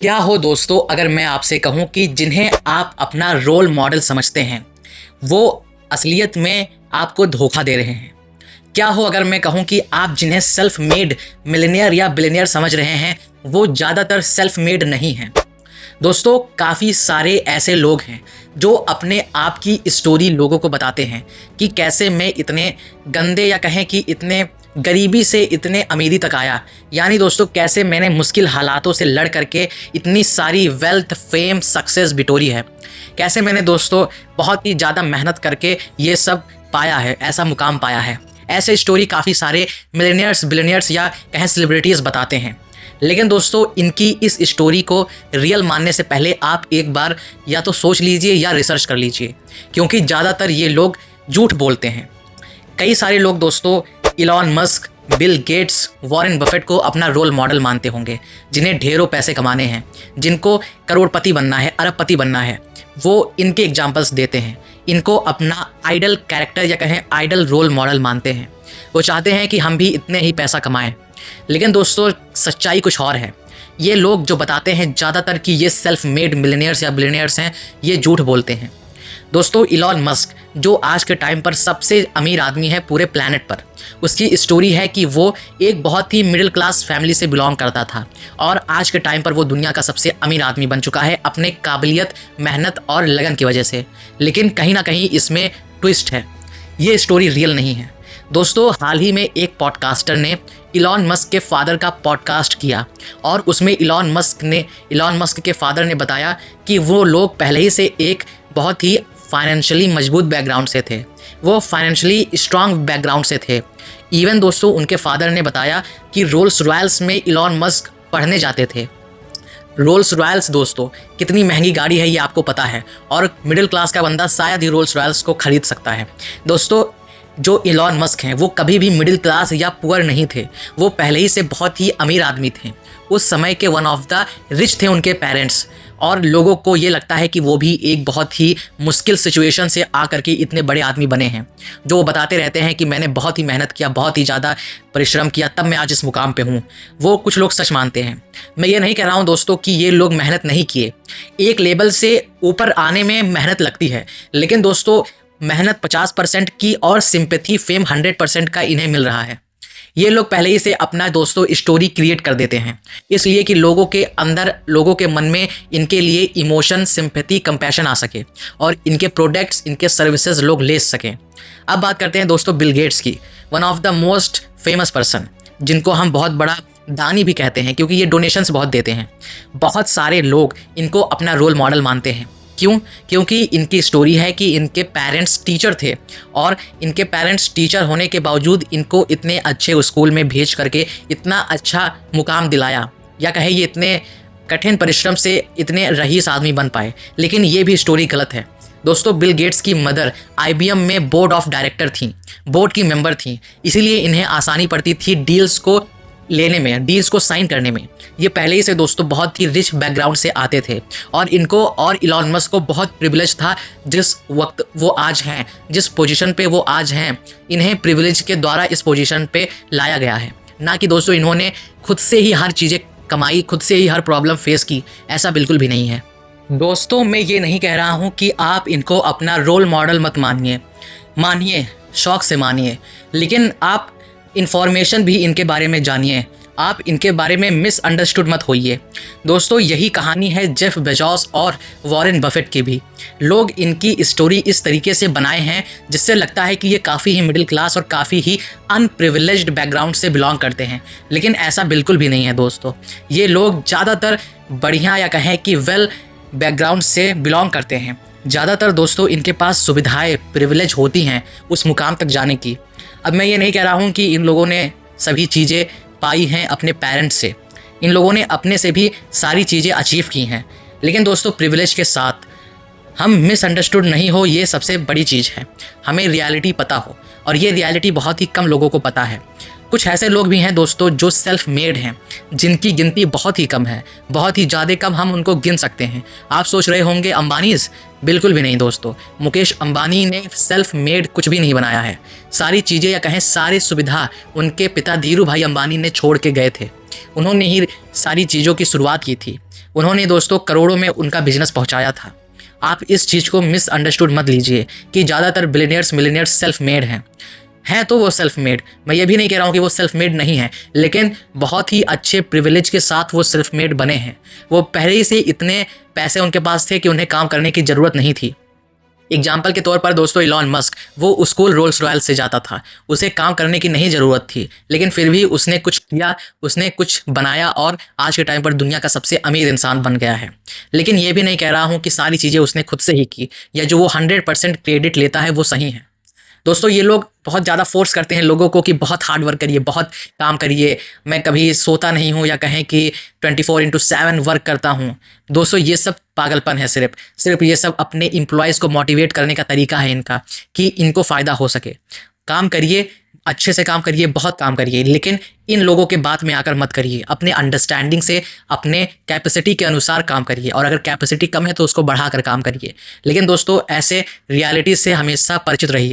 क्या हो दोस्तों, अगर मैं आपसे कहूं कि जिन्हें आप अपना रोल मॉडल समझते हैं वो असलियत में आपको धोखा दे रहे हैं। क्या हो अगर मैं कहूं कि आप जिन्हें सेल्फ मेड मिलियनियर या बिलियनियर समझ रहे हैं वो ज़्यादातर सेल्फ मेड नहीं हैं। दोस्तों, काफ़ी सारे ऐसे लोग हैं जो अपने आप की स्टोरी लोगों को बताते हैं कि कैसे मैं इतने गंदे या कहें कि इतने गरीबी से इतने अमीरी तक आया। यानी दोस्तों, कैसे मैंने मुश्किल हालातों से लड़ करके इतनी सारी वेल्थ, फेम, सक्सेस बिटोरी है। कैसे मैंने दोस्तों बहुत ही ज़्यादा मेहनत करके ये सब पाया है, ऐसा मुकाम पाया है। ऐसे स्टोरी काफ़ी सारे मिलियनियर्स, बिलियनियर्स या कहें सेलिब्रिटीज़ बताते हैं। लेकिन दोस्तों, इनकी इस स्टोरी को रियल मानने से पहले आप एक बार या तो सोच लीजिए या रिसर्च कर लीजिए, क्योंकि ज़्यादातर ये लोग झूठ बोलते हैं। कई सारे लोग दोस्तों Elon Musk, Bill Gates, Warren Buffett को अपना रोल मॉडल मानते होंगे, जिन्हें ढेरों पैसे कमाने हैं, जिनको करोड़पति बनना है, अरबपति बनना है। वो इनके एग्जाम्पल्स देते हैं, इनको अपना आइडल कैरेक्टर या कहें आइडल रोल मॉडल मानते हैं। वो चाहते हैं कि हम भी इतने ही पैसा कमाएं। लेकिन दोस्तों, सच्चाई कुछ और है। ये लोग जो बताते हैं ज़्यादातर कि ये सेल्फ मेड मिलियनियर्स या बिलियनियर्स हैं, ये झूठ बोलते हैं। दोस्तों, इलॉन मस्क जो आज के टाइम पर सबसे अमीर आदमी है पूरे प्लैनेट पर, उसकी स्टोरी है कि वो एक बहुत ही मिडिल क्लास फैमिली से बिलोंग करता था और आज के टाइम पर वो दुनिया का सबसे अमीर आदमी बन चुका है अपने काबिलियत, मेहनत और लगन की वजह से। लेकिन कहीं ना कहीं इसमें ट्विस्ट है, ये स्टोरी रियल नहीं है। दोस्तों, हाल ही में एक पॉडकास्टर ने इलॉन मस्क के फादर का पॉडकास्ट किया और उसमें इलॉन मस्क के फादर ने बताया कि वो लोग पहले ही से एक बहुत ही फाइनेंशियली मजबूत बैकग्राउंड से थे, वो फाइनेंशियली स्ट्रांग बैकग्राउंड से थे। इवन दोस्तों, उनके फादर ने बताया कि रोल्स रॉयल्स में इलॉन मस्क पढ़ने जाते थे। रोल्स रॉयल्स दोस्तों कितनी महंगी गाड़ी है ये आपको पता है, और मिडिल क्लास का बंदा शायद ही रोल्स रॉयल्स को खरीद सकता है। दोस्तों, जो इलॉन मस्क हैं वो कभी भी मिडिल क्लास या पुअर नहीं थे, वो पहले ही से बहुत ही अमीर आदमी थे। उस समय के वन ऑफ द रिच थे उनके पेरेंट्स, और लोगों को ये लगता है कि वो भी एक बहुत ही मुश्किल सिचुएशन से आकर के इतने बड़े आदमी बने हैं। जो वो बताते रहते हैं कि मैंने बहुत ही मेहनत किया, बहुत ही ज़्यादा परिश्रम किया, तब मैं आज इस मुकाम पे हूँ। वो कुछ लोग सच मानते हैं। मैं ये नहीं कह रहा हूँ दोस्तों कि ये लोग मेहनत नहीं किए, एक लेवल से ऊपर आने में मेहनत लगती है। लेकिन दोस्तों, मेहनत 50% की और सिंपैथी, फेम 100% का इन्हें मिल रहा है। ये लोग पहले ही से अपना दोस्तों स्टोरी क्रिएट कर देते हैं, इसलिए कि लोगों के अंदर, लोगों के मन में इनके लिए इमोशन, सिंपैथी, कंपैशन आ सके और इनके प्रोडक्ट्स, इनके सर्विसेज लोग ले सकें। अब बात करते हैं दोस्तों बिल गेट्स की, one of the most famous person, जिनको हम बहुत बड़ा दानी भी कहते हैं क्योंकि ये डोनेशंस बहुत देते हैं। बहुत सारे लोग इनको अपना रोल मॉडल मानते हैं। क्यों? क्योंकि इनकी स्टोरी है कि इनके पेरेंट्स टीचर थे और इनके पेरेंट्स टीचर होने के बावजूद इनको इतने अच्छे स्कूल में भेज करके इतना अच्छा मुकाम दिलाया, या कहे ये इतने कठिन परिश्रम से इतने रईस आदमी बन पाए। लेकिन ये भी स्टोरी गलत है दोस्तों। बिल गेट्स की मदर IBM में बोर्ड ऑफ डायरेक्टर थी, बोर्ड की मेंबर थी, इसीलिए इन्हें आसानी पड़ती थी डील्स को लेने में, डील्स को साइन करने में। ये पहले ही से दोस्तों बहुत ही रिच बैकग्राउंड से आते थे और इनको और इलॉन मस्क को बहुत प्रिविलेज था। जिस वक्त वो आज हैं, जिस पोजीशन पे वो आज हैं, इन्हें प्रिविलेज के द्वारा इस पोजीशन पे लाया गया है, ना कि दोस्तों इन्होंने खुद से ही हर चीज़ें कमाई, खुद से ही हर प्रॉब्लम फेस की। ऐसा बिल्कुल भी नहीं है दोस्तों। मैं ये नहीं कह रहा हूँ कि आप इनको अपना रोल मॉडल मत मानिए, शौक से मानिए, लेकिन आप इन्फॉर्मेशन भी इनके बारे में जानिए। आप इनके बारे में मिसअंडरस्टूड मत होइए दोस्तों। यही कहानी है जेफ बेजोस और वॉरेन बफेट की भी। लोग इनकी स्टोरी इस तरीके से बनाए हैं जिससे लगता है कि ये काफ़ी ही मिडिल क्लास और काफ़ी ही अनप्रिविलेज्ड बैकग्राउंड से बिलोंग करते हैं, लेकिन ऐसा बिल्कुल भी नहीं है दोस्तों। ये लोग ज़्यादातर बढ़िया या कहें कि वेल बैकग्राउंड से बिलोंग करते हैं। ज़्यादातर दोस्तों इनके पास सुविधाएं, प्रिविलेज होती हैं उस मुकाम तक जाने की। अब मैं ये नहीं कह रहा हूँ कि इन लोगों ने सभी चीज़ें पाई हैं अपने पेरेंट्स से, इन लोगों ने अपने से भी सारी चीज़ें अचीव की हैं। लेकिन दोस्तों, प्रिविलेज के साथ हम मिसअंडरस्टूड नहीं हो, ये सबसे बड़ी चीज़ है। हमें रियलिटी पता हो, और ये रियलिटी बहुत ही कम लोगों को पता है। कुछ ऐसे लोग भी हैं दोस्तों जो सेल्फ मेड हैं, जिनकी गिनती बहुत ही कम है, बहुत ही ज़्यादा कम, हम उनको गिन सकते हैं। आप सोच रहे होंगे अंबानीज़, बिल्कुल भी नहीं दोस्तों। मुकेश अंबानी ने सेल्फ मेड कुछ भी नहीं बनाया है। सारी चीज़ें या कहें सारी सुविधा उनके पिता धीरू भाई अंबानी ने छोड़ के गए थे। उन्होंने ही सारी चीज़ों की शुरुआत की थी। उन्होंने दोस्तों करोड़ों में उनका बिजनेस पहुंचाया था। आप इस चीज़ को मिसअंडरस्टूड मत लीजिए कि ज़्यादातर बिलियनियर्स मिलियनियर्स सेल्फ मेड हैं तो वो सेल्फ मेड, मैं ये भी नहीं कह रहा हूँ कि वो सेल्फ मेड नहीं है, लेकिन बहुत ही अच्छे प्रिविलेज के साथ वो सेल्फ मेड बने हैं। वो पहले ही से इतने पैसे उनके पास थे कि उन्हें काम करने की ज़रूरत नहीं थी। एग्जाम्पल के तौर पर दोस्तों इलॉन मस्क, वो स्कूल रोल्स रॉयल से जाता था, उसे काम करने की नहीं ज़रूरत थी, लेकिन फिर भी उसने कुछ किया, उसने कुछ बनाया और आज के टाइम पर दुनिया का सबसे अमीर इंसान बन गया है। लेकिन ये भी नहीं कह रहा हूँ कि सारी चीज़ें उसने खुद से ही की या जो वो 100% क्रेडिट लेता है वो सही है। दोस्तों ये लोग बहुत ज़्यादा फोर्स करते हैं लोगों को कि बहुत हार्ड वर्क करिए, बहुत काम करिए, मैं कभी सोता नहीं हूँ, या कहें कि 24/7 वर्क करता हूँ। दोस्तों ये सब पागलपन है। सिर्फ ये सब अपने एम्प्लॉयज़ को मोटिवेट करने का तरीका है इनका, कि इनको फ़ायदा हो सके। काम करिए, अच्छे से काम करिए, बहुत काम करिए, लेकिन इन लोगों के बात में आकर मत करिए। अपने अंडरस्टैंडिंग से, अपने कैपेसिटी के अनुसार काम करिए, और अगर कैपेसिटी कम है तो उसको बढ़ाकर काम करिए। लेकिन दोस्तों ऐसे रियलिटी से हमेशा परिचित रहिए।